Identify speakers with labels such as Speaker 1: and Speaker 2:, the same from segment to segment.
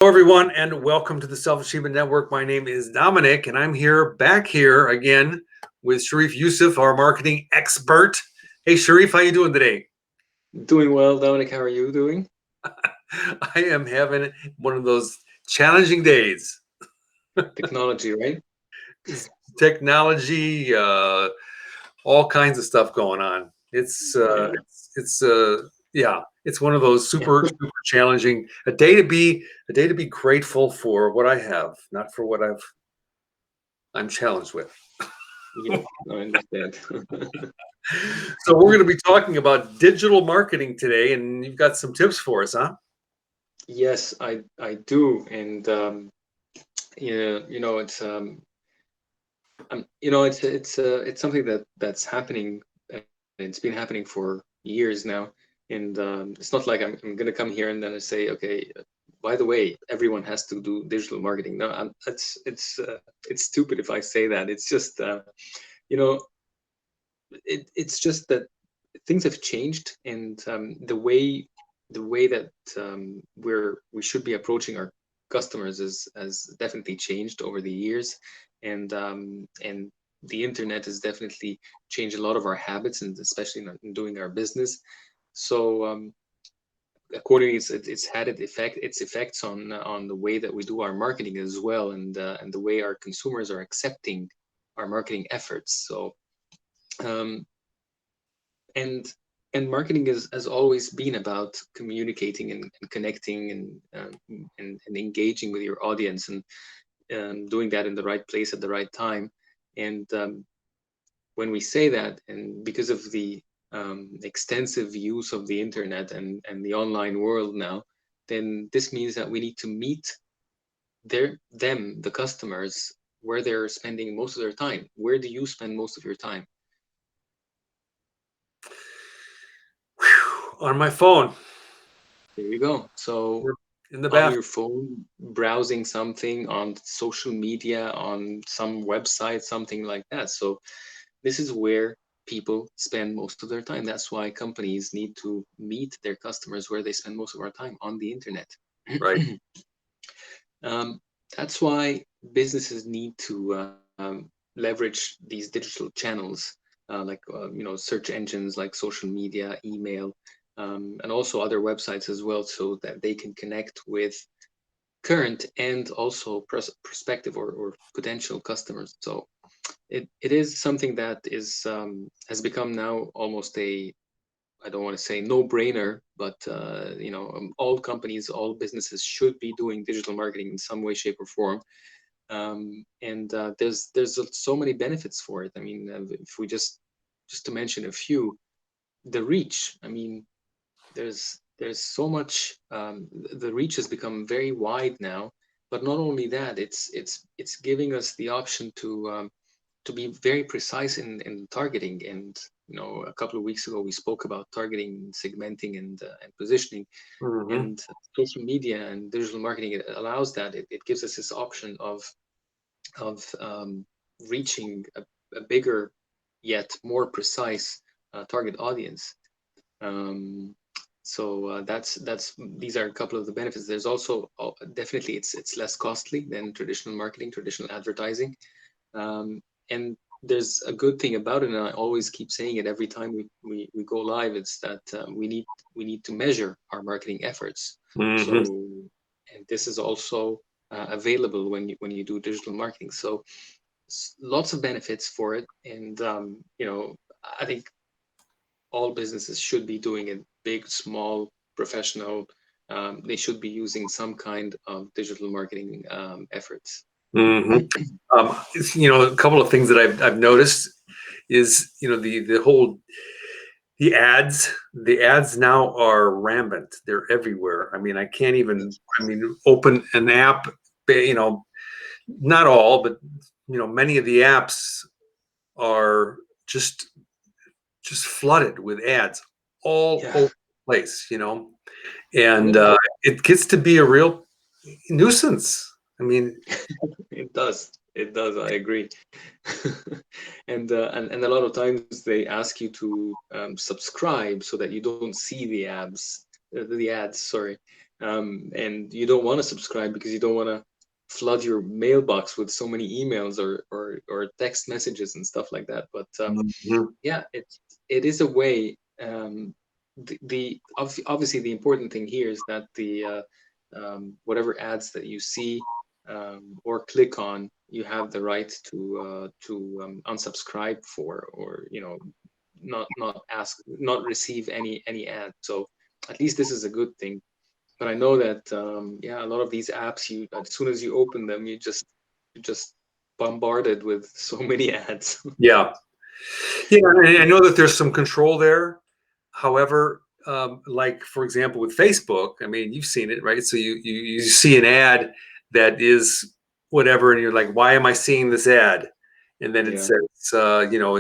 Speaker 1: Hello, everyone, and welcome to the Self Achievement Network. My name is Dominic, and I'm back here again with Sharif Yusuf, our marketing expert. Hey, Sharif, how you doing today?
Speaker 2: Doing well, Dominic. How are you doing?
Speaker 1: I am having one of those challenging days.
Speaker 2: Technology, right?
Speaker 1: Technology, all kinds of stuff going on.
Speaker 2: Yeah.
Speaker 1: Yeah, it's one of those super challenging. A day to be grateful for what I have, not for what I'm challenged with.
Speaker 2: Yeah, I understand.
Speaker 1: So we're going to be talking about digital marketing today, and you've got some tips for us, huh?
Speaker 2: Yes, I do, and yeah, it's something that's happening, and it's been happening for years now. And it's not like I'm gonna come here and then I say, okay, by the way, everyone has to do digital marketing. No, it's stupid if I say that. It's just you know, it's just that things have changed, and the way that we should be approaching our customers is has definitely changed over the years, and the internet has definitely changed a lot of our habits, and especially in doing our business. So accordingly, it's had its effects on the way that we do our marketing as well, and the way our consumers are accepting our marketing efforts. So um, and and marketing has always been about communicating and connecting and engaging with your audience, and doing that in the right place at the right time. And when we say that, and because of the extensive use of the internet and the online world now, then this means that we need to meet the customers, where they're spending most of their time. Where do you spend most of your time?
Speaker 1: Whew, on my phone,
Speaker 2: There you go. So
Speaker 1: we're in the
Speaker 2: on
Speaker 1: bathroom.
Speaker 2: your phone, browsing something on social media, on some website, something like that. So this is where people spend most of their time. That's why companies need to meet their customers where they spend most of our time, on the internet.
Speaker 1: Right.
Speaker 2: um, that's why businesses need to leverage these digital channels, search engines like social media, email, and also other websites as well, so that they can connect with current and also prospective or potential customers. So it is something that is has become now almost a, I don't want to say no brainer, but all companies, all businesses should be doing digital marketing in some way, shape, or form. And there's so many benefits for it. I mean, if we just to mention a few, the reach. I mean, there's so much. The reach has become very wide now. But not only that, it's giving us the option to be very precise in targeting. And a couple of weeks ago we spoke about targeting, segmenting, and positioning.
Speaker 1: Hmm.
Speaker 2: And social media and digital marketing, it allows that. It gives us this option of reaching a bigger yet more precise target audience. Um, so that's these are a couple of the benefits. There's also definitely it's less costly than traditional marketing, traditional advertising. And there's a good thing about it, and I always keep saying it every time we go live. It's that we need to measure our marketing efforts. So,
Speaker 1: Hmm.
Speaker 2: and this is also available when you do digital marketing. So lots of benefits for it. And I think all businesses should be doing it, big, small, professional. They should be using some kind of digital marketing efforts.
Speaker 1: Hmm. A couple of things that I've noticed is the ads now are rampant. They're everywhere. I mean, I can't even. I mean, open an app. You know, not all, but many of the apps are just flooded with ads all
Speaker 2: Yeah,
Speaker 1: over the place. And
Speaker 2: yeah.
Speaker 1: it gets to be a real nuisance. I mean,
Speaker 2: It does. It does. I agree. And a lot of times they ask you to subscribe so that you don't see the ads. The ads, sorry. and you don't want to subscribe because you don't want to flood your mailbox with so many emails or text messages and stuff like that. But
Speaker 1: Mhm.
Speaker 2: yeah, it is a way. Obviously the important thing here is that the whatever ads that you see or click on, you have the right to unsubscribe for, or not receive any ad. So at least this is a good thing. But I know that yeah, a lot of these apps, you as soon as you open them, you're just bombarded with so many ads.
Speaker 1: Yeah. Yeah, and I know that there's some control there. However, like for example with Facebook, I mean, you've seen it, right? So you see an ad that is whatever, and you're like, why am I seeing this ad? And then it
Speaker 2: Yeah,
Speaker 1: says,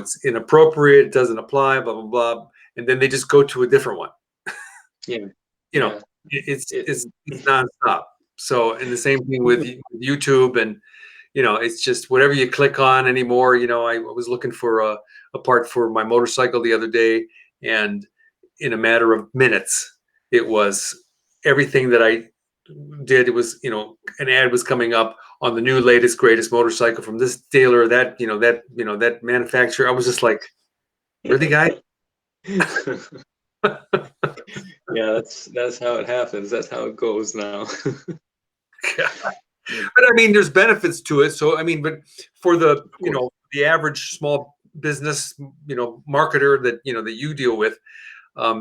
Speaker 1: it's inappropriate, it doesn't apply, blah blah blah, and then they just go to a different one.
Speaker 2: yeah,
Speaker 1: You know,
Speaker 2: yeah.
Speaker 1: it's
Speaker 2: It,
Speaker 1: it's it's nonstop. So, and the same thing with YouTube, and it's just whatever you click on anymore. I was looking for a part for my motorcycle the other day, and in a matter of minutes, it was everything that I did. It was, an ad was coming up on the new latest greatest motorcycle from this dealer, that manufacturer. I was just like, really, guy?
Speaker 2: yeah, that's how it happens. That's how it goes now.
Speaker 1: But I mean, there's benefits to it. So I mean, but for the
Speaker 2: Of course.
Speaker 1: the average small business marketer that you deal with,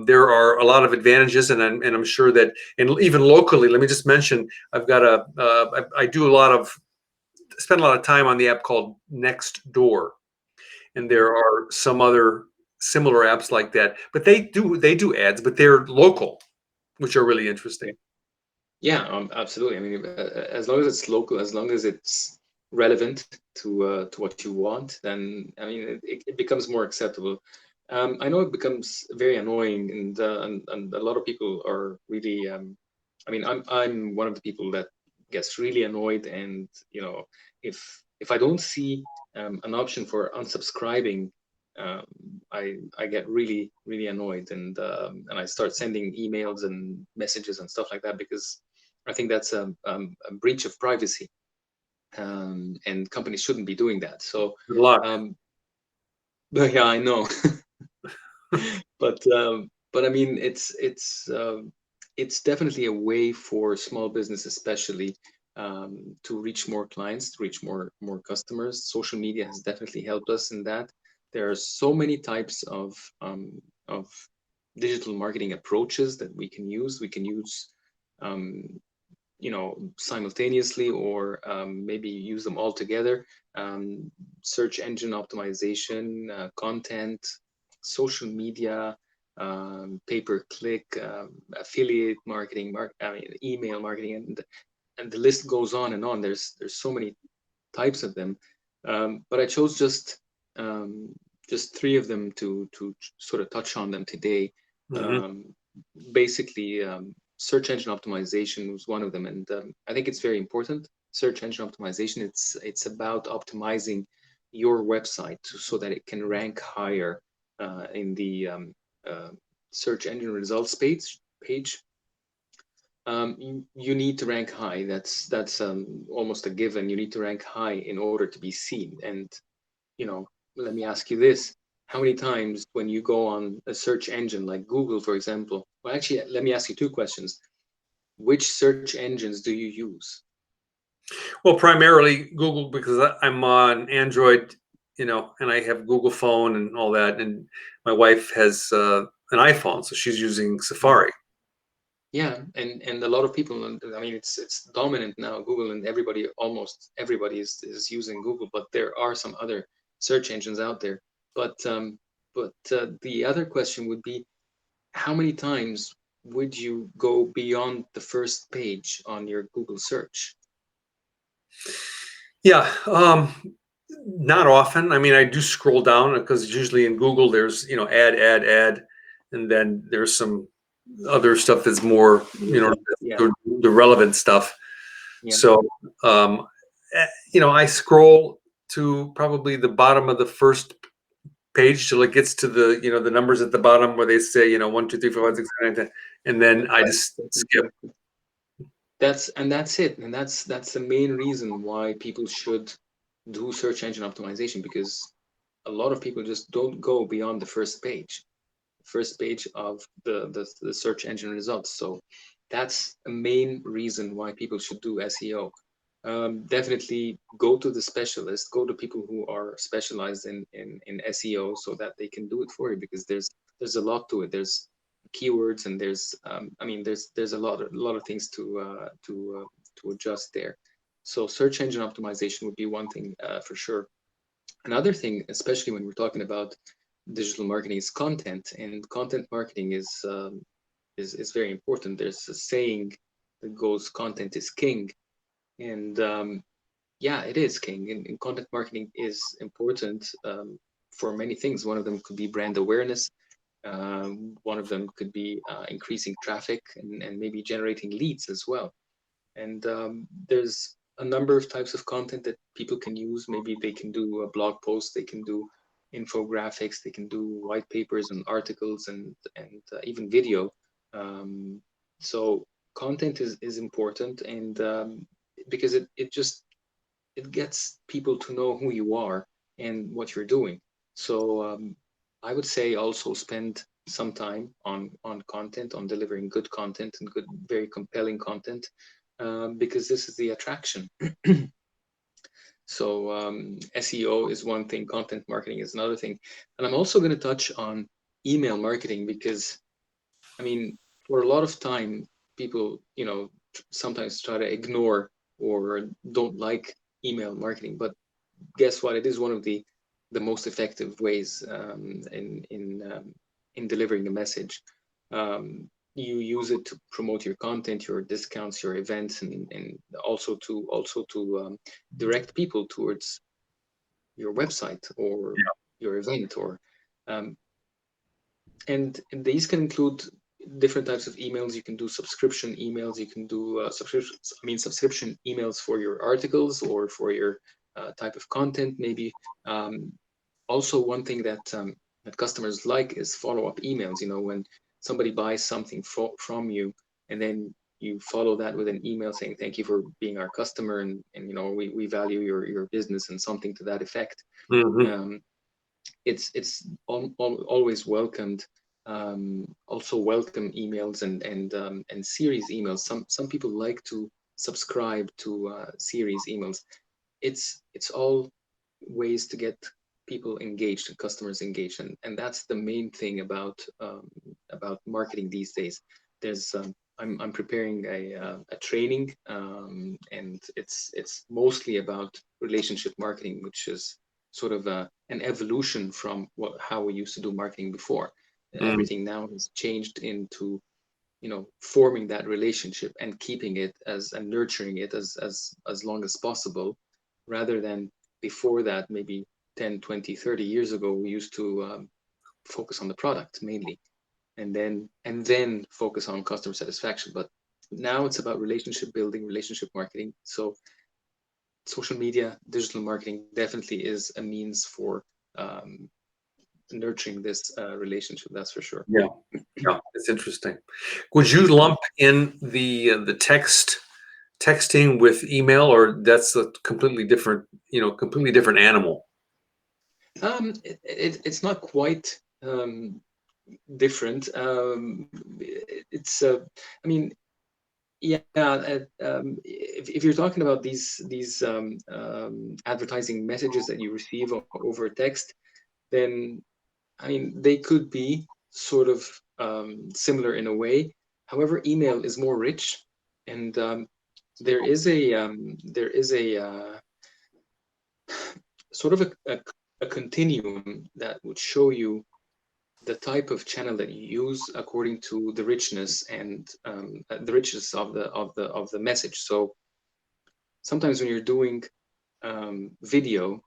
Speaker 1: there are a lot of advantages, and I'm sure that, and even locally, let me just mention, I've got I do spend a lot of time on the app called Nextdoor, and there are some other similar apps like that, but they do ads, but they're local, which are really interesting.
Speaker 2: Yeah, absolutely. I mean, as long as it's local, as long as it's relevant to what you want, then I mean, it becomes more acceptable. I know it becomes very annoying, and a lot of people are really. I mean, I'm one of the people that gets really annoyed, and if I don't see an option for unsubscribing, um, I get really annoyed, and I start sending emails and messages and stuff like that, because I think that's a breach of privacy, and companies shouldn't be doing that. So,
Speaker 1: Good luck.
Speaker 2: but yeah, I know. But I mean, it's definitely a way for small business, especially, to reach more clients, to reach more customers. Social media has definitely helped us in that. There are so many types of digital marketing approaches that we can use. We can use um, simultaneously, or maybe use them all together. Search engine optimization, content, social media, pay per click, affiliate marketing, I mean, email marketing, and the list goes on and on. There's so many types of them, but I chose just three of them to sort of touch on them today.
Speaker 1: Hmm.
Speaker 2: Um, Basically, search engine optimization was one of them, and I think it's very important. Search engine optimization, it's about optimizing your website so that it can rank higher in the uh, search engine results page. You need to rank high. That's almost a given. You need to rank high in order to be seen. And let me ask you this: how many times when you go on a search engine like Google, for example? Well, actually, let me ask you two questions. Which search engines do you use?
Speaker 1: Well, primarily Google, because I'm on Android, and I have Google phone and all that, and my wife has an iPhone, so she's using Safari.
Speaker 2: Yeah, and a lot of people, I mean, it's dominant now, Google, and almost everybody is using Google, but there are some other search engines out there. But the other question would be, how many times would you go beyond the first page on your Google search?
Speaker 1: Yeah, not often. I mean, I do scroll down because usually in Google there's add, and then there's some other stuff that's more
Speaker 2: Yeah,
Speaker 1: the relevant stuff.
Speaker 2: yeah,
Speaker 1: So I scroll to probably the bottom of the first page till it gets to the numbers at the bottom where they say 1, 2, 3, 4, 5, 6, 7, 8, 10, and then I just skip.
Speaker 2: that's it, and that's the main reason why people should do search engine optimization, because a lot of people just don't go beyond the first page of the search engine results. So that's a main reason why people should do SEO. Definitely go to the specialist, go to people who are specialized in SEO, so that they can do it for you, because there's a lot to it. There's keywords, and there's I mean there's a lot of things to adjust there. So search engine optimization would be one thing for sure. Another thing, especially when we're talking about digital marketing, is content, and content marketing is very important. There's a saying that goes, "Content is king," and yeah, it is king. And content marketing is important for many things. One of them could be brand awareness. One of them could be increasing traffic, and maybe generating leads as well. And there's a number of types of content that people can use. Maybe they can do a blog post, they can do infographics, they can do white papers and articles, and even video. So content is important, and because it gets people to know who you are and what you're doing. So I would say also spend some time on content, on delivering good content and good, very compelling content, because this is the attraction. So SEO is one thing, content marketing is another thing, and I'm also going to touch on email marketing, because I mean, for a lot of time, people, sometimes try to ignore or don't like email marketing, but guess what? It is one of the most effective ways in delivering a message. You use it to promote your content, your discounts, your events, and also to direct people towards your website or your event, or um, and these can include different types of emails. You can do subscription emails. You can do subscription emails for your articles or for your type of content. Maybe also one thing that customers like is follow-up emails. When somebody buys something from you, and then you follow that with an email saying thank you for being our customer, and we value your business, and something to that effect.
Speaker 1: Mhm.
Speaker 2: It's always welcomed. Also welcome emails and series emails. Some people like to subscribe to series emails. It's all ways to get people engaged and customers engaged, and that's the main thing about marketing these days. There's I'm preparing a training, and it's mostly about relationship marketing, which is sort of an evolution from how we used to do marketing before.
Speaker 1: Mm.
Speaker 2: Everything now has changed into forming that relationship and keeping it and nurturing it as long as possible, rather than before that, maybe 10, 20, 30 years ago, we used to focus on the product mainly, and then focus on customer satisfaction. But now it's about relationship building, relationship marketing. So social media, digital marketing definitely is a means for um, nurturing this relationship. That's for sure.
Speaker 1: Yeah, yeah, it's interesting. Would you lump in the texting with email, or that's a completely different animal?
Speaker 2: It's not quite different. It's I mean, yeah. If you're talking about these advertising messages that you receive over text, then I mean they could be sort of similar in a way. However, email is more rich, and there is a sort of a continuum that would show you the type of channel that you use according to the richness and the richness of the message. So sometimes when you're doing video,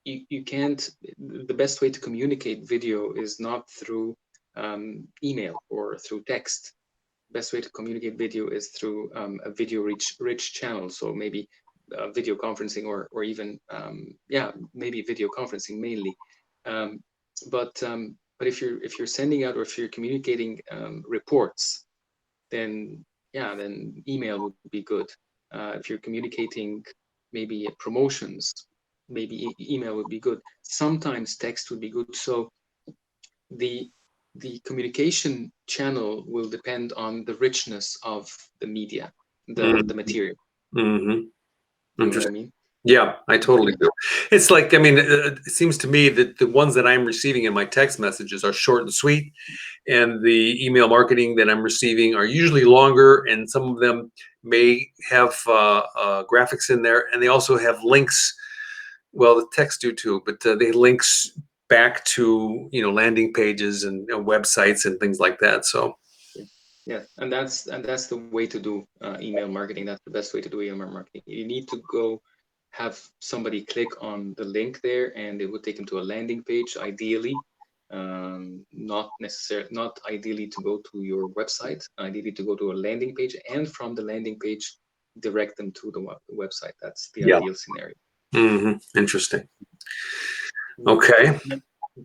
Speaker 2: you can't. The best way to communicate video is not through email or through text. Best way to communicate video is through a video rich channel. So maybe video conferencing, or even maybe video conferencing mainly. Um, but if you're sending out, or if you're communicating reports, then yeah, then email would be good. If you're communicating maybe promotions, maybe email would be good. Sometimes text would be good. So the communication channel will depend on the richness of the media, the material.
Speaker 1: Mm-hmm.
Speaker 2: You know what I mean?
Speaker 1: Yeah, I totally do. It's like, I mean, it seems to me that the ones that I'm receiving in my text messages are short and sweet, and the email marketing that I'm receiving are usually longer, and some of them may have graphics in there, and they also have links. Well, the text do too, but they links back to, you know, landing pages and websites and things like that. So
Speaker 2: yeah, and that's the way to do email marketing. That's the best way to do email marketing. You need to go have somebody click on the link there, and it would take them to a landing page, ideally. Not ideally to go to your website, ideally to go to a landing page, and from the landing page direct them to the website. That's the
Speaker 1: yeah.
Speaker 2: ideal scenario.
Speaker 1: Interesting. Okay.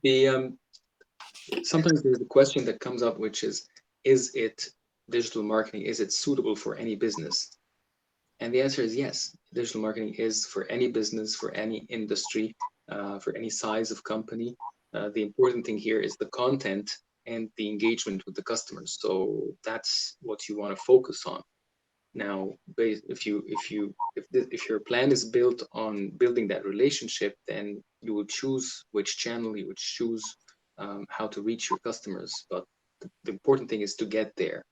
Speaker 2: The sometimes there's a question that comes up, which is it digital marketing, is it suitable for any business? And the answer is yes. Digital marketing is for any business, for any industry, for any size of company. The important thing here is the content and the engagement with the customers. So that's what you want to focus on. Now, if your plan is built on building that relationship, then you will choose which channel, you would choose how to reach your customers. But the important thing is to get there,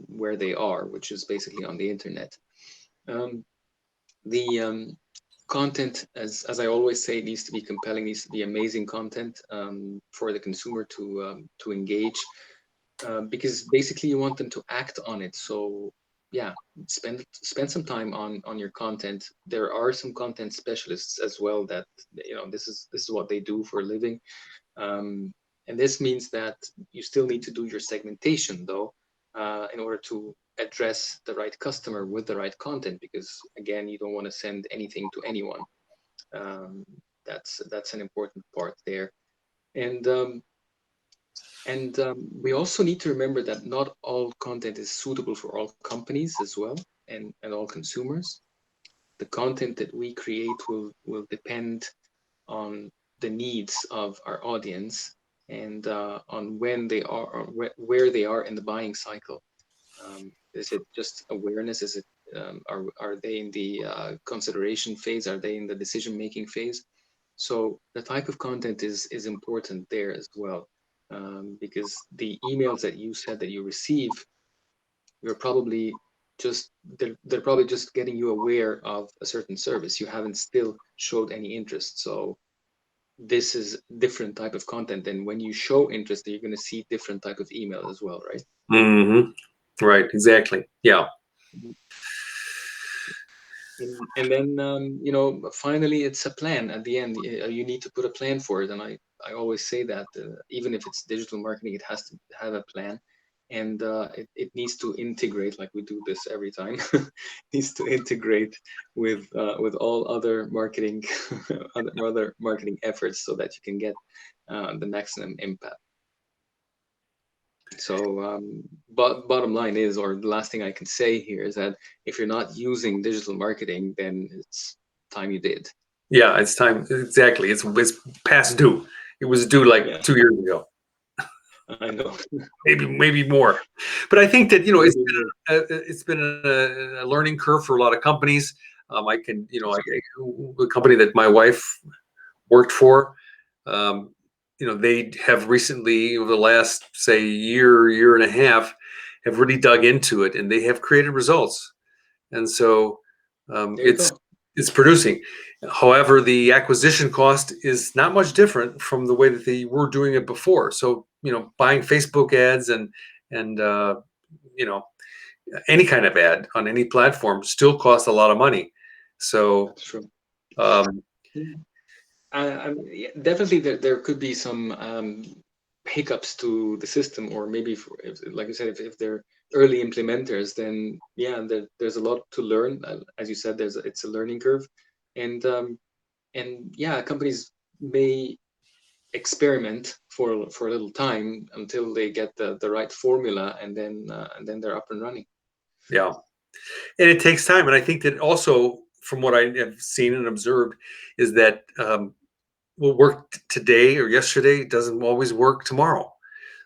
Speaker 2: where they are, which is basically on the internet. The content, as I always say, needs to be compelling, needs to be amazing content for the consumer to engage, because basically you want them to act on it. So yeah, spend some time on your content. There are some content specialists as well that, you know, this is what they do for a living, and this means that you still need to do your segmentation though, in order to address the right customer with the right content, because again, you don't want to send anything to anyone. That's an important part there. And we also need to remember that not all content is suitable for all companies as well, and all consumers. The content that we create will depend on the needs of our audience, and on when they are, or where they are in the buying cycle. Is it just awareness? Is it are they in the consideration phase? Are they in the decision making phase? So the type of content is important there as well, because the emails that you said that you receive, you're probably just they're probably just getting you aware of a certain service. You haven't still showed any interest. So this is different type of content, and when you show interest, you're going to see different type of email as well, right?
Speaker 1: Right, exactly. Yeah.
Speaker 2: And then you know, finally it's a plan at the end. You need to put a plan for it, and I always say that even if it's digital marketing, it has to have a plan, and it needs to integrate, like we do this every time. It needs to integrate with all other marketing other marketing efforts, so that you can get the maximum impact. So, but bottom line is, or the last thing I can say here is that if you're not using digital marketing, then it's time you did.
Speaker 1: Yeah, it's time. Exactly. It's past due. It was due like 2 years ago.
Speaker 2: I know.
Speaker 1: Maybe more. But I think that, you know, it's been a learning curve for a lot of companies. I can, you know, the company that my wife worked for, you know, they have recently, over the last, say, year and a half, have really dug into it, and they have created results. And so it's producing. However, the acquisition cost is not much different from the way that they were doing it before. So, you know, buying Facebook ads and you know, any kind of ad on any platform still costs a lot of money. So
Speaker 2: that's true. Definitely there could be some hiccups to the system, or maybe like you said, if they're early implementers, then yeah, there's a lot to learn. As you said, it's a learning curve, and yeah, companies may experiment for a little time until they get the right formula, and then they're up and running.
Speaker 1: Yeah. And it takes time. And I think that also, from what I have seen and observed, is that what worked today or yesterday doesn't always work tomorrow.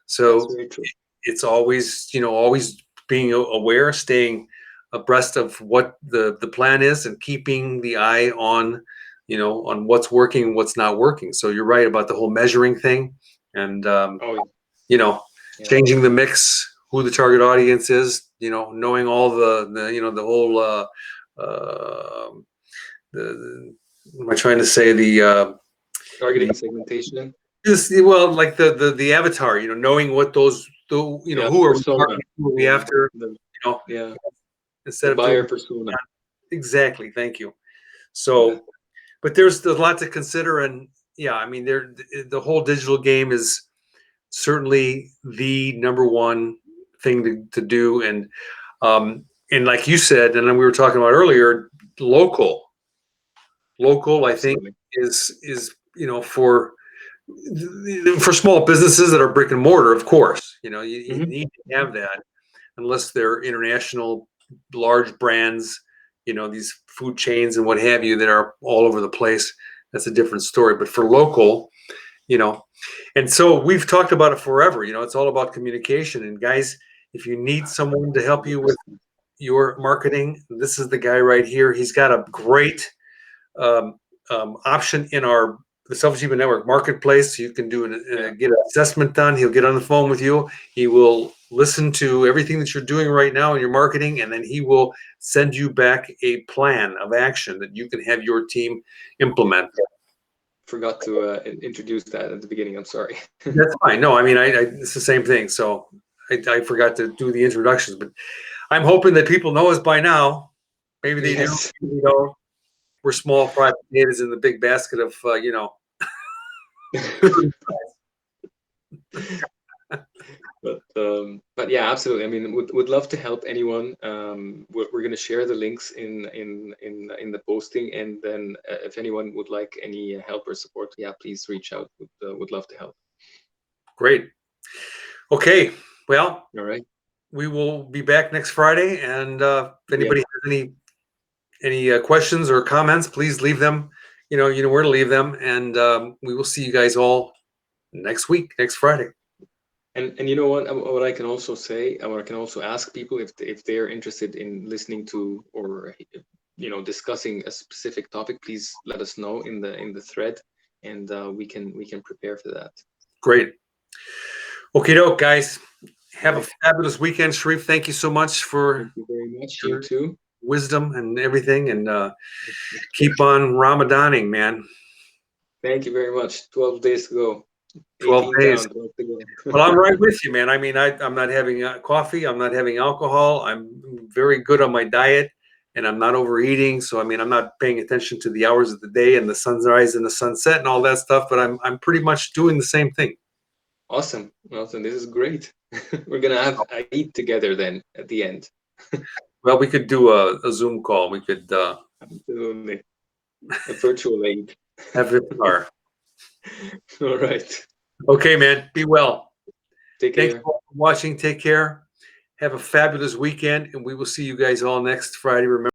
Speaker 2: That's
Speaker 1: So
Speaker 2: very true.
Speaker 1: it's always, always being aware, staying abreast of what the plan is, and keeping the eye on, on what's working and what's not working. So you're right about the whole measuring thing, and
Speaker 2: Oh,
Speaker 1: you know,
Speaker 2: yeah.
Speaker 1: changing the mix, who the target audience is, knowing all the whole, what am I trying to say?
Speaker 2: Targeting segmentation.
Speaker 1: Just, well, like the avatar, knowing what those,
Speaker 2: Yeah,
Speaker 1: who are we
Speaker 2: persona.
Speaker 1: targeting, who are we
Speaker 2: Yeah,
Speaker 1: after,
Speaker 2: the, yeah,
Speaker 1: instead
Speaker 2: the
Speaker 1: of doing
Speaker 2: buyer persona.
Speaker 1: exactly. Thank you.
Speaker 2: Yeah.
Speaker 1: So, but there's a lot to consider, and yeah, I mean, the whole digital game is certainly the number one thing to do, and like you said, and then we were talking about earlier, local, I think
Speaker 2: Absolutely.
Speaker 1: is for small businesses that are brick and mortar, of course, you
Speaker 2: Mhm.
Speaker 1: need to have that, unless they're international large brands, these food chains and what have you that are all over the place. That's a different story. But for local, you know, and so we've talked about it forever. It's all about communication. And guys, if you need someone to help you with your marketing, this is the guy right here. He's got a great option in the Self Achievement Network marketplace. You can get an assessment done. He'll get on the phone with you. He will listen to everything that you're doing right now in your marketing, and then he will send you back a plan of action that you can have your team implement.
Speaker 2: Forgot to introduce that at the beginning. I'm sorry.
Speaker 1: That's fine. No, I mean, it's the same thing. So I forgot to do the introductions, but I'm hoping that people know us by now. Maybe they
Speaker 2: Yes.
Speaker 1: do. Maybe they don't. We're small fried potatoes in the big basket of,
Speaker 2: But yeah, absolutely. I mean, would love to help anyone. We're going to share the links in the posting, and then if anyone would like any help or support, yeah, please reach out. Would love to help.
Speaker 1: Great. Okay. Well,
Speaker 2: All right.
Speaker 1: we will be back next Friday, and if anybody has any questions or comments, please leave them. You know where to leave them, and we will see you guys all next week, next Friday.
Speaker 2: And you know what I can also say, or I can also ask people if they're interested in listening to or discussing a specific topic, please let us know in the thread, and we can prepare for that.
Speaker 1: Great. Okay, doke, guys. Have a fabulous weekend, Sharif. Thank you so much for
Speaker 2: Thank you very much. You too.
Speaker 1: wisdom and everything, and keep on Ramadaning, man.
Speaker 2: Thank you very much. 12 days to go.
Speaker 1: 12 days.
Speaker 2: Down, 12 to go.
Speaker 1: Well, I'm right with you, man. I mean, I'm not having coffee. I'm not having alcohol. I'm very good on my diet, and I'm not overeating. So, I mean, I'm not paying attention to the hours of the day and the sunrise and the sunset and all that stuff. But I'm pretty much doing the same thing.
Speaker 2: Awesome. This is great. We're gonna have a eat together then at the end.
Speaker 1: Well, we could do a Zoom call. We could
Speaker 2: Absolutely. A virtual aid.
Speaker 1: have it.
Speaker 2: All right.
Speaker 1: Okay, man. Be well.
Speaker 2: Take care.
Speaker 1: Thanks for watching. Take care. Have a fabulous weekend, and we will see you guys all next Friday. Remember.